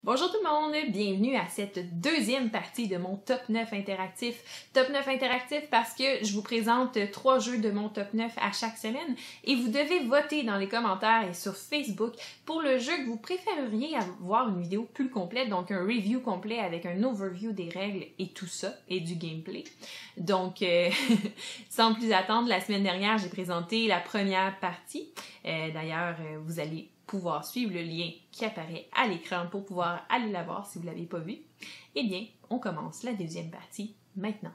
Bonjour tout le monde, bienvenue à cette deuxième partie de mon top 9 interactif. Top 9 interactif parce que je vous présente 3 jeux de mon top 9 à chaque semaine et vous devez voter dans les commentaires et sur Facebook pour le jeu que vous préféreriez avoir une vidéo plus complète, donc un review complet avec un overview des règles et tout ça, et du gameplay. Donc, sans plus attendre, la semaine dernière, j'ai présenté la première partie. D'ailleurs, vous allez pouvoir suivre le lien qui apparaît à l'écran pour pouvoir aller la voir si vous ne l'avez pas vu. Eh bien, on commence la deuxième partie maintenant.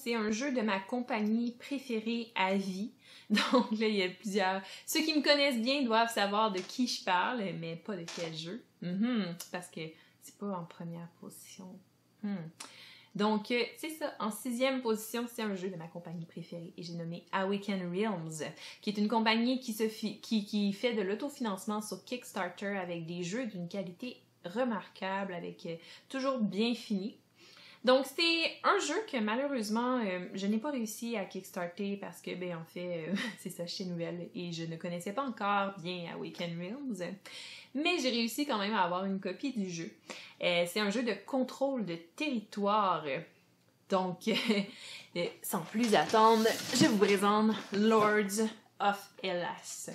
C'est un jeu de ma compagnie préférée à vie. Donc là, il y a plusieurs... Ceux qui me connaissent bien doivent savoir de qui je parle, mais pas de quel jeu. Parce que c'est pas en première position. Donc, c'est ça. En 6e position, c'est un jeu de ma compagnie préférée. Et j'ai nommé Awaken Realms, qui est une compagnie qui fait de l'autofinancement sur Kickstarter avec des jeux d'une qualité remarquable, avec toujours bien fini. Donc, c'est un jeu que malheureusement, je n'ai pas réussi à kickstarter parce que, en fait, c'est ça, chez Nouvelle et je ne connaissais pas encore bien Awaken Realms. Mais j'ai réussi quand même à avoir une copie du jeu. C'est un jeu de contrôle de territoire. Donc, sans plus attendre, je vous présente Lords of Hellas.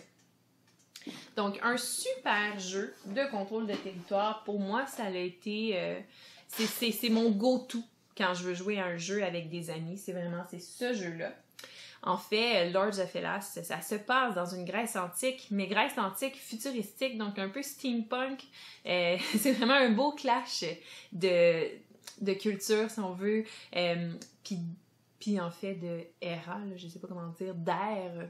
Donc, un super jeu de contrôle de territoire. Pour moi, ça a été... c'est mon go-to quand je veux jouer à un jeu avec des amis. C'est ce jeu-là. En fait, Lords of Hellas, ça se passe dans une Grèce antique, mais Grèce antique futuristique, donc un peu steampunk. C'est vraiment un beau clash de culture, si on veut. Puis en fait, de era, là, je sais pas comment dire, d'ère.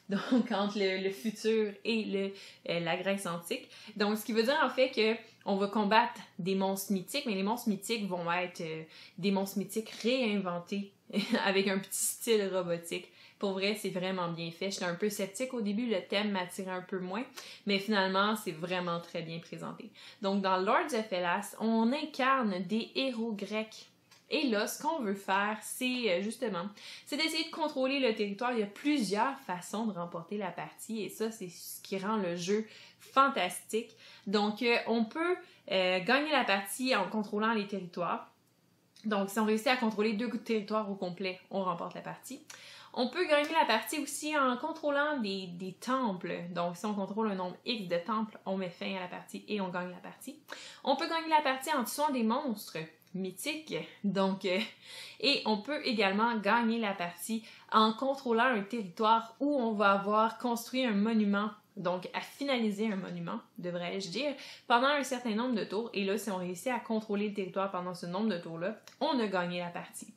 Donc, entre le futur et la Grèce antique. Donc, ce qui veut dire en fait que on va combattre des monstres mythiques, mais les monstres mythiques vont être des monstres mythiques réinventés avec un petit style robotique. Pour vrai, c'est vraiment bien fait. J'étais un peu sceptique au début, le thème m'attirait un peu moins, mais finalement, c'est vraiment très bien présenté. Donc, dans Lords of Hellas, on incarne des héros grecs. Et là, ce qu'on veut faire, c'est d'essayer de contrôler le territoire. Il y a plusieurs façons de remporter la partie et ça, c'est ce qui rend le jeu fantastique. Donc, on peut gagner la partie en contrôlant les territoires. Donc, si on réussit à contrôler 2 territoires au complet, on remporte la partie. On peut gagner la partie aussi en contrôlant des temples. Donc, si on contrôle un nombre X de temples, on met fin à la partie et on gagne la partie. On peut gagner la partie en tuant des monstres mythique. Donc, et on peut également gagner la partie en contrôlant un territoire où on va avoir construit un monument, donc à finaliser un monument, devrais-je dire, pendant un certain nombre de tours. Et là, si on réussit à contrôler le territoire pendant ce nombre de tours-là, on a gagné la partie.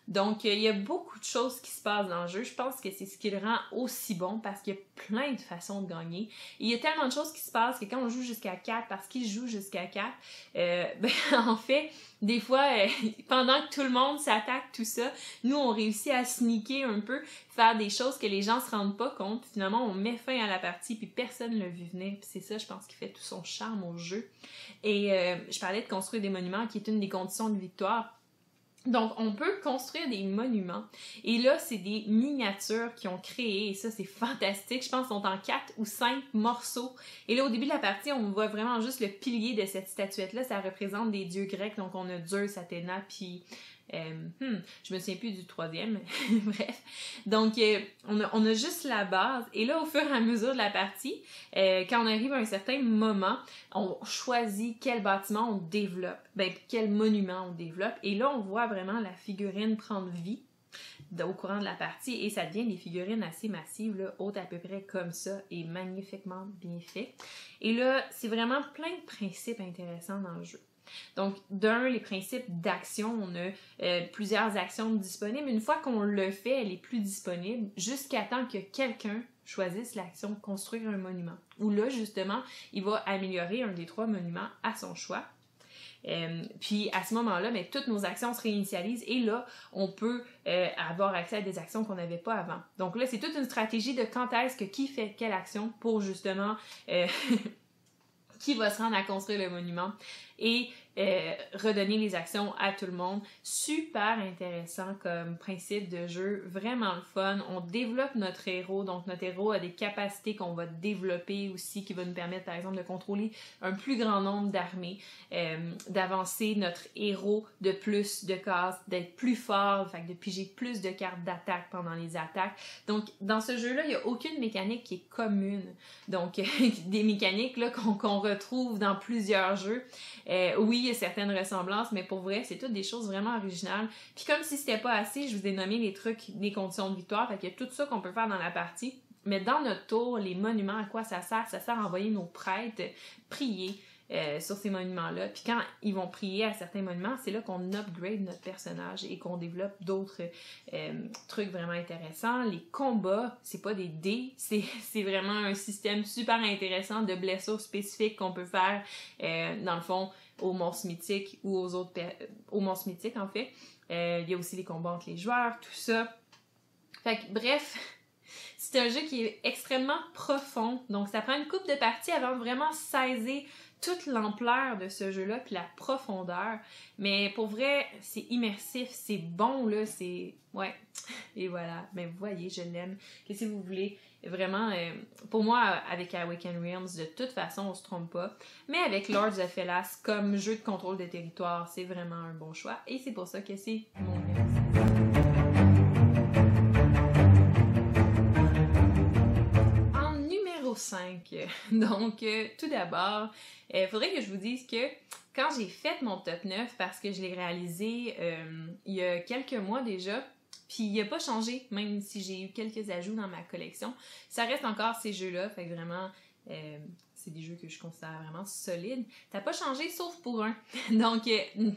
Donc, il y a beaucoup de choses qui se passent dans le jeu. Je pense que c'est ce qui le rend aussi bon parce qu'il y a plein de façons de gagner. Et il y a tellement de choses qui se passent que quand on joue jusqu'à 4, parce qu'ils jouent jusqu'à 4, en fait, des fois, pendant que tout le monde s'attaque, tout ça, nous, on réussit à sneaker un peu, faire des choses que les gens se rendent pas compte. Puis finalement, on met fin à la partie, puis personne ne l'a vu venir. Puis c'est ça, je pense, qui fait tout son charme au jeu. Et je parlais de construire des monuments, qui est une des conditions de victoire. Donc, on peut construire des monuments. Et là, c'est des miniatures qu'ils ont créées. Et ça, c'est fantastique. Je pense qu'ils sont en 4 ou 5 morceaux. Et là, au début de la partie, on voit vraiment juste le pilier de cette statuette-là. Ça représente des dieux grecs. Donc, on a Zeus, Athéna, puis... je me souviens plus du 3e. Bref. Donc, on a juste la base. Et là, au fur et à mesure de la partie, quand on arrive à un certain moment, on choisit quel bâtiment on développe. Quel monument on développe. Et là, on voit vraiment la figurine prendre vie au courant de la partie. Et ça devient des figurines assez massives, là, hautes à peu près comme ça, et magnifiquement bien fait. Et là, c'est vraiment plein de principes intéressants dans le jeu. Donc, les principes d'action, on a plusieurs actions disponibles. Une fois qu'on le fait, elle est plus disponible jusqu'à temps que quelqu'un choisisse l'action construire un monument. Où là, justement, il va améliorer un des 3 monuments à son choix. Puis à ce moment-là, mais toutes nos actions se réinitialisent et là, on peut avoir accès à des actions qu'on n'avait pas avant. Donc là, c'est toute une stratégie de quand est-ce que qui fait quelle action pour justement qui va se rendre à construire le monument et redonner les actions à tout le monde. Super intéressant comme principe de jeu, vraiment le fun. On développe notre héros, donc notre héros a des capacités qu'on va développer aussi, qui va nous permettre par exemple de contrôler un plus grand nombre d'armées, d'avancer notre héros de plus de cases, d'être plus fort, fait que de piger plus de cartes d'attaque pendant les attaques. Donc dans ce jeu-là, il n'y a aucune mécanique qui est commune. Donc des mécaniques là qu'on retrouve dans plusieurs jeux. Oui, il y a certaines ressemblances, mais pour vrai, c'est toutes des choses vraiment originales. Puis comme si c'était pas assez, je vous ai nommé les trucs, les conditions de victoire, fait qu'il y a tout ça qu'on peut faire dans la partie. Mais dans notre tour, les monuments, à quoi ça sert? Ça sert à envoyer nos prêtres prier sur ces monuments-là. Puis quand ils vont prier à certains monuments, c'est là qu'on upgrade notre personnage et qu'on développe d'autres trucs vraiment intéressants. Les combats, c'est pas des dés, c'est vraiment un système super intéressant de blessures spécifiques qu'on peut faire, dans le fond, aux monstres mythiques ou aux monstres mythiques, en fait. Il y a aussi les combats entre les joueurs, tout ça. Fait que, bref, c'est un jeu qui est extrêmement profond. Donc, ça prend une couple de parties avant de vraiment saisir toute l'ampleur de ce jeu-là, puis la profondeur. Mais pour vrai, c'est immersif, c'est bon, là, c'est... Ouais. Et voilà. Mais vous voyez, je l'aime. Qu'est-ce que vous voulez? Vraiment, pour moi, avec Awakened Realms, de toute façon, on se trompe pas. Mais avec Lords of Hellas, comme jeu de contrôle de territoire, c'est vraiment un bon choix. Et c'est pour ça que c'est mon numéro 6. En numéro 5, donc, tout d'abord, il faudrait que je vous dise que quand j'ai fait mon top 9, parce que je l'ai réalisé il y a quelques mois déjà, puis il n'a pas changé, même si j'ai eu quelques ajouts dans ma collection. Ça reste encore ces jeux-là, fait que vraiment, c'est des jeux que je considère vraiment solides. Ça n'a pas changé, sauf pour un. Donc,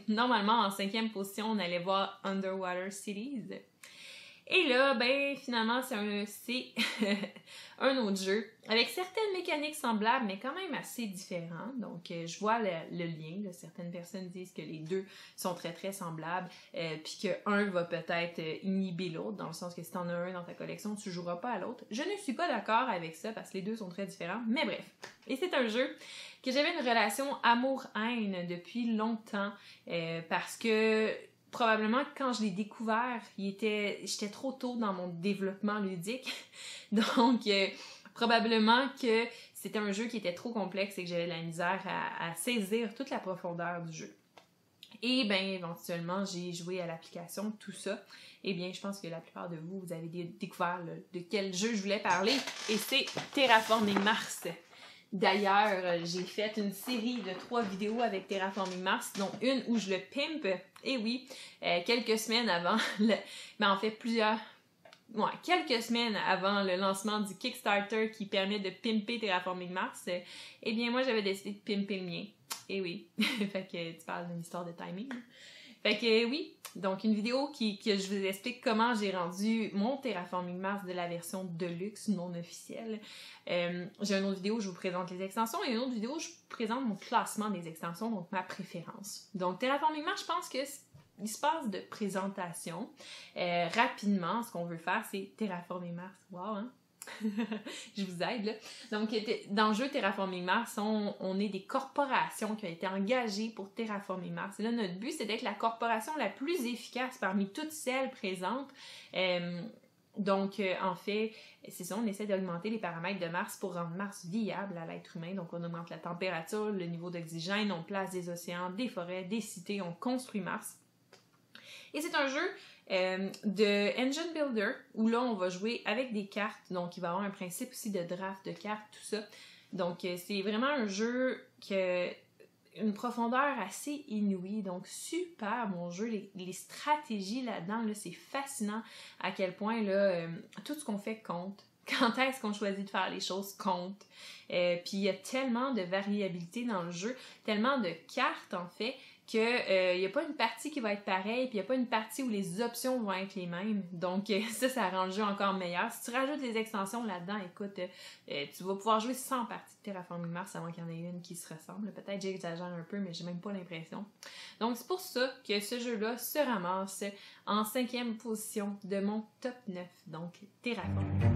normalement, en 5e position, on allait voir Underwater Cities. Et là, ben, finalement, c'est un autre jeu avec certaines mécaniques semblables, mais quand même assez différents. Donc, je vois le lien. Là. Certaines personnes disent que les deux sont très, très semblables, puis qu'un va peut-être inhiber l'autre, dans le sens que si t'en as un dans ta collection, tu joueras pas à l'autre. Je ne suis pas d'accord avec ça, parce que les deux sont très différents, mais bref. Et c'est un jeu que j'avais une relation amour-haine depuis longtemps, parce que probablement que quand je l'ai découvert, j'étais trop tôt dans mon développement ludique. Donc, probablement que c'était un jeu qui était trop complexe et que j'avais de la misère à saisir toute la profondeur du jeu. Et bien, éventuellement, j'ai joué à l'application, tout ça. Eh bien, je pense que la plupart de vous, vous avez découvert de quel jeu je voulais parler. Et c'est Terraforming Mars. D'ailleurs, j'ai fait une série de 3 vidéos avec Terraforming Mars, dont une où je le pimp. Et oui, quelques semaines avant, quelques semaines avant le lancement du Kickstarter qui permet de pimper Terraforming Mars, eh bien moi j'avais décidé de pimper le mien. Et oui, fait que tu parles d'une histoire de timing. Fait que oui, donc une vidéo que je vous explique comment j'ai rendu mon Terraforming Mars de la version Deluxe non officielle. J'ai une autre vidéo où je vous présente les extensions et une autre vidéo où je vous présente mon classement des extensions, donc ma préférence. Donc Terraforming Mars, je pense que il se passe de présentation. Rapidement, ce qu'on veut faire, c'est Terraforming Mars. Wow, hein? Je vous aide, là. Donc, dans le jeu Terraforming Mars, on est des corporations qui ont été engagées pour Terraforming Mars. Et là, notre but, c'est d'être la corporation la plus efficace parmi toutes celles présentes. Donc, en fait, c'est ça, on essaie d'augmenter les paramètres de Mars pour rendre Mars viable à l'être humain. Donc, on augmente la température, le niveau d'oxygène, on place des océans, des forêts, des cités, on construit Mars. Et c'est un jeu de Engine Builder, où là, on va jouer avec des cartes. Donc, il va y avoir un principe aussi de draft de cartes, tout ça. Donc, c'est vraiment un jeu qui a une profondeur assez inouïe. Donc, super bon jeu. Les stratégies là-dedans, là, c'est fascinant à quel point là, tout ce qu'on fait compte. Quand est-ce qu'on choisit de faire les choses compte. Puis, il y a tellement de variabilité dans le jeu, tellement de cartes, en fait, que il n'y a pas une partie qui va être pareille, puis il n'y a pas une partie où les options vont être les mêmes. Donc ça rend le jeu encore meilleur. Si tu rajoutes des extensions là-dedans, écoute, tu vas pouvoir jouer 100 parties de Terraforming Mars avant qu'il y en ait une qui se ressemble. Peut-être j'exagère un peu, mais j'ai même pas l'impression. Donc c'est pour ça que ce jeu-là se ramasse en 5e position de mon top 9, donc Terraforming.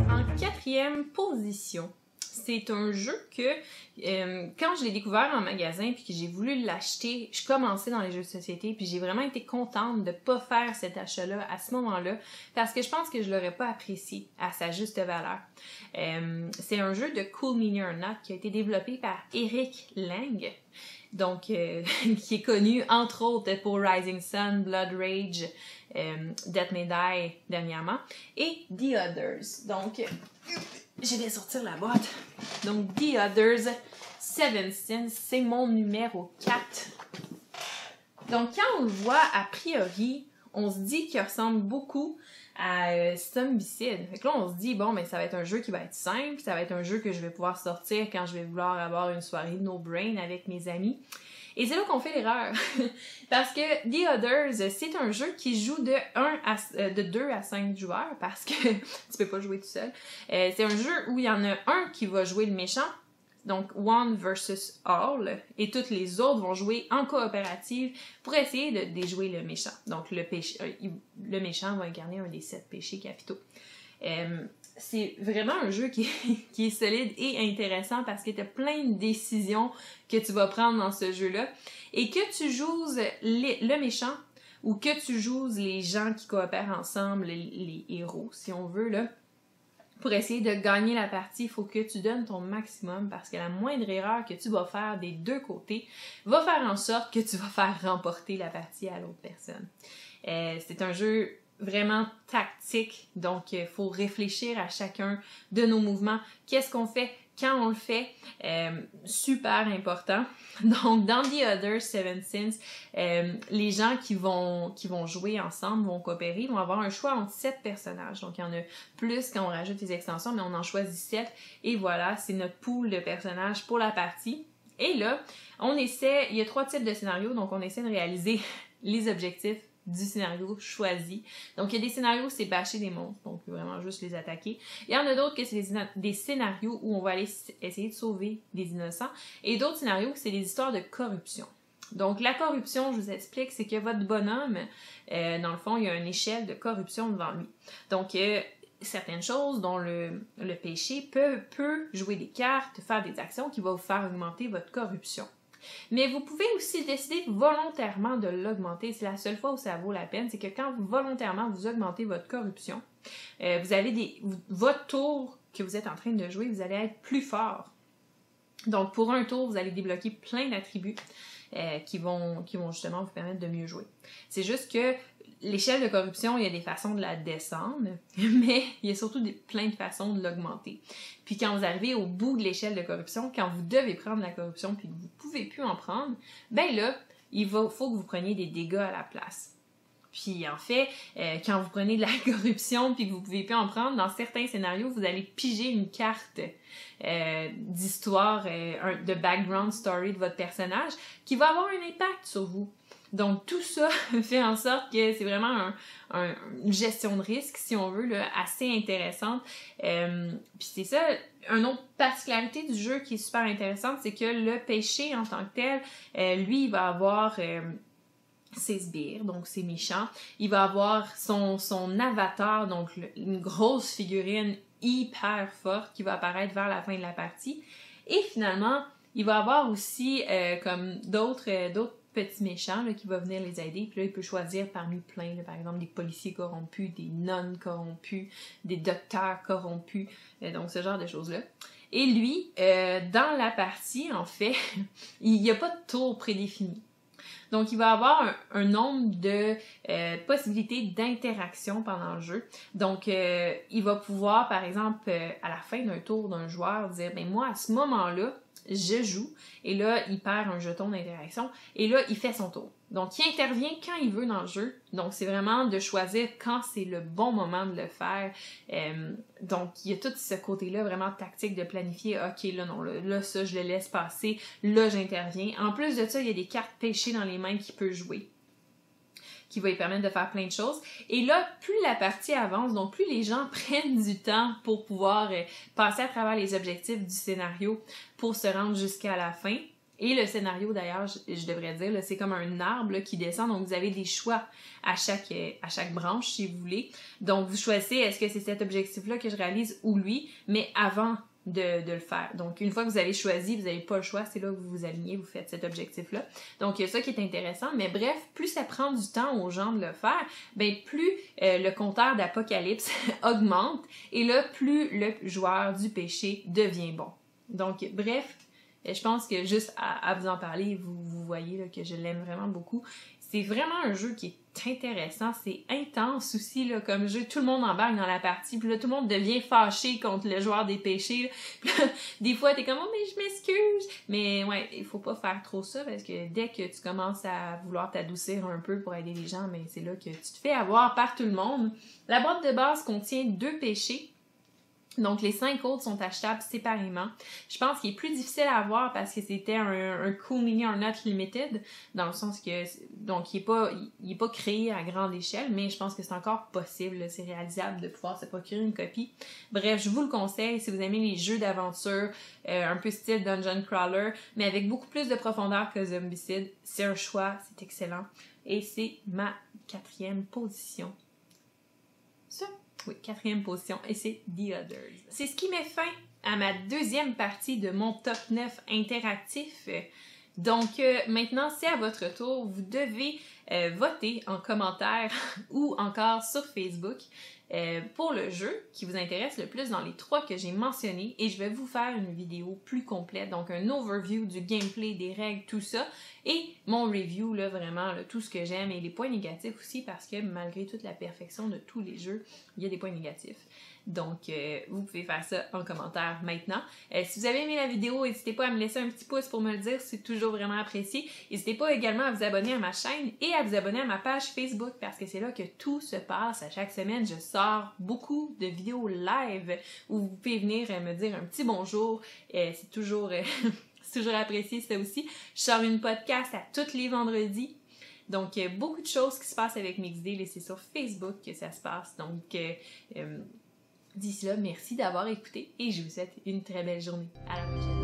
En 4e position, c'est un jeu que, quand je l'ai découvert en magasin puis que j'ai voulu l'acheter, je commençais dans les jeux de société puis j'ai vraiment été contente de pas faire cet achat-là à ce moment-là parce que je pense que je l'aurais pas apprécié à sa juste valeur. C'est un jeu de Cool Mini or Not qui a été développé par Eric Lang, donc qui est connu entre autres pour Rising Sun, Blood Rage, Death May Die dernièrement, et The Others. Donc, je vais sortir la boîte. Donc, The Others, Seven Sins, c'est mon numéro 4. Donc, quand on le voit a priori, on se dit qu'il ressemble beaucoup à Zombicide. Fait que là, on se dit, bon, mais ça va être un jeu qui va être simple, ça va être un jeu que je vais pouvoir sortir quand je vais vouloir avoir une soirée no brain avec mes amis. Et c'est là qu'on fait l'erreur. Parce que The Others, c'est un jeu qui joue de 2 à 5 joueurs parce que tu peux pas jouer tout seul. C'est un jeu où il y en a un qui va jouer le méchant, donc one versus all, et toutes les autres vont jouer en coopérative pour essayer de déjouer le méchant. Donc le méchant va incarner un des 7 péchés capitaux. C'est vraiment un jeu qui est solide et intéressant parce que tu as plein de décisions que tu vas prendre dans ce jeu-là. Et que tu joues le méchant ou que tu joues les gens qui coopèrent ensemble, les héros, si on veut, là, pour essayer de gagner la partie, il faut que tu donnes ton maximum parce que la moindre erreur que tu vas faire des deux côtés va faire en sorte que tu vas faire remporter la partie à l'autre personne. C'est un jeu vraiment tactique, donc il faut réfléchir à chacun de nos mouvements. Qu'est-ce qu'on fait? Quand on le fait? Super important. Donc, dans The Other Seven Sins, les gens qui vont jouer ensemble, vont coopérer, vont avoir un choix entre 7 personnages. Donc, il y en a plus quand on rajoute les extensions, mais on en choisit 7. Et voilà, c'est notre pool de personnages pour la partie. Et là, il y a 3 types de scénarios, donc on essaie de réaliser les objectifs du scénario choisi. Donc, il y a des scénarios où c'est bâcher des monstres, donc vraiment juste les attaquer. Il y en a d'autres que c'est des scénarios où on va aller essayer de sauver des innocents. Et d'autres scénarios, c'est des histoires de corruption. Donc, la corruption, je vous explique, c'est que votre bonhomme, dans le fond, il y a une échelle de corruption devant lui. Donc, certaines choses dont le péché peut jouer des cartes, faire des actions qui vont vous faire augmenter votre corruption. Mais vous pouvez aussi décider volontairement de l'augmenter. C'est la seule fois où ça vaut la peine, c'est que quand volontairement vous augmentez votre corruption, vous avez votre tour que vous êtes en train de jouer, vous allez être plus fort. Donc pour un tour, vous allez débloquer plein d'attributs qui vont justement vous permettre de mieux jouer. C'est juste que l'échelle de corruption, il y a des façons de la descendre, mais il y a surtout plein de façons de l'augmenter. Puis quand vous arrivez au bout de l'échelle de corruption, quand vous devez prendre la corruption puis que vous pouvez plus en prendre, ben là, faut que vous preniez des dégâts à la place. Puis en fait, quand vous prenez de la corruption puis que vous pouvez plus en prendre, dans certains scénarios, vous allez piger une carte d'histoire, de background story de votre personnage qui va avoir un impact sur vous. Donc tout ça fait en sorte que c'est vraiment une gestion de risque, si on veut, là, assez intéressante. Puis c'est ça, une autre particularité du jeu qui est super intéressante, c'est que le péché en tant que tel, lui, il va avoir ses sbires, donc ses méchants. Il va avoir son avatar, donc une grosse figurine hyper forte qui va apparaître vers la fin de la partie. Et finalement, il va avoir aussi comme d'autres petits méchants là, qui va venir les aider. Puis là, il peut choisir parmi plein, là, par exemple des policiers corrompus, des nonnes corrompus, des docteurs corrompus, donc ce genre de choses-là. Et lui, dans la partie, en fait, il n'y a pas de tour prédéfini. Donc, il va avoir un nombre de possibilités d'interaction pendant le jeu. Donc, il va pouvoir, par exemple, à la fin d'un tour d'un joueur, dire « Ben moi, à ce moment-là, je joue, et là, il perd un jeton d'interaction, et là, il fait son tour. Donc, il intervient quand il veut dans le jeu. Donc, c'est vraiment de choisir quand c'est le bon moment de le faire. Donc, il y a tout ce côté-là vraiment tactique de planifier. OK, là, non, là, ça, je le laisse passer. Là, j'interviens. En plus de ça, il y a des cartes pêchées dans les mains qu'il peut jouer, qui va lui permettre de faire plein de choses. Et là, plus la partie avance, donc plus les gens prennent du temps pour pouvoir passer à travers les objectifs du scénario pour se rendre jusqu'à la fin. Et le scénario, d'ailleurs, je devrais dire, là, c'est comme un arbre là, qui descend, donc vous avez des choix à chaque branche, si vous voulez. Donc, vous choisissez, est-ce que c'est cet objectif-là que je réalise ou lui, mais avant de le faire. Donc, une fois que vous avez choisi, vous n'avez pas le choix, c'est là que vous vous alignez, vous faites cet objectif-là. Donc, il y a ça qui est intéressant, mais bref, plus ça prend du temps aux gens de le faire, ben plus le compteur d'Apocalypse augmente, et là, plus le joueur du péché devient bon. Donc, bref, je pense que juste à vous en parler, vous voyez là, que je l'aime vraiment beaucoup. C'est vraiment un jeu qui est intéressant, c'est intense aussi là, comme jeu. Tout le monde embarque dans la partie, puis là, tout le monde devient fâché contre le joueur des péchés. Là. Puis là, des fois, t'es comme « Oh, mais je m'excuse! » Mais ouais, il faut pas faire trop ça, parce que dès que tu commences à vouloir t'adoucir un peu pour aider les gens, ben, c'est là que tu te fais avoir par tout le monde. La boîte de base contient 2 péchés. Donc, les 5 autres sont achetables séparément. Je pense qu'il est plus difficile à avoir parce que c'était un Cool Mini or Not Limited, dans le sens que, donc, il est pas créé à grande échelle, mais je pense que c'est encore possible, c'est réalisable de pouvoir se procurer une copie. Bref, je vous le conseille si vous aimez les jeux d'aventure, un peu style Dungeon Crawler, mais avec beaucoup plus de profondeur que Zombicide. C'est un choix, c'est excellent. Et c'est ma 4e position. Ça. Oui, 4e position, et c'est The Others. C'est ce qui met fin à ma 2e partie de mon top 9 interactif. Donc, maintenant, c'est à votre tour. Vous devez voter en commentaire ou encore sur Facebook pour le jeu qui vous intéresse le plus dans les 3 que j'ai mentionnés, et je vais vous faire une vidéo plus complète, donc un overview du gameplay, des règles, tout ça, et mon review, là, vraiment, là, tout ce que j'aime, et les points négatifs aussi, parce que malgré toute la perfection de tous les jeux, il y a des points négatifs. Donc, vous pouvez faire ça en commentaire maintenant. Si vous avez aimé la vidéo, n'hésitez pas à me laisser un petit pouce pour me le dire, c'est toujours vraiment apprécié. N'hésitez pas également à vous abonner à ma chaîne et à vous abonner à ma page Facebook, parce que c'est là que tout se passe. À chaque semaine, je sors beaucoup de vidéos live où vous pouvez venir me dire un petit bonjour. C'est toujours, c'est toujours apprécié, ça aussi. Je sors une podcast à tous les vendredis. Donc, beaucoup de choses qui se passent avec Mixdeal, et c'est sur Facebook que ça se passe. Donc, d'ici là, merci d'avoir écouté et je vous souhaite une très belle journée. À la prochaine.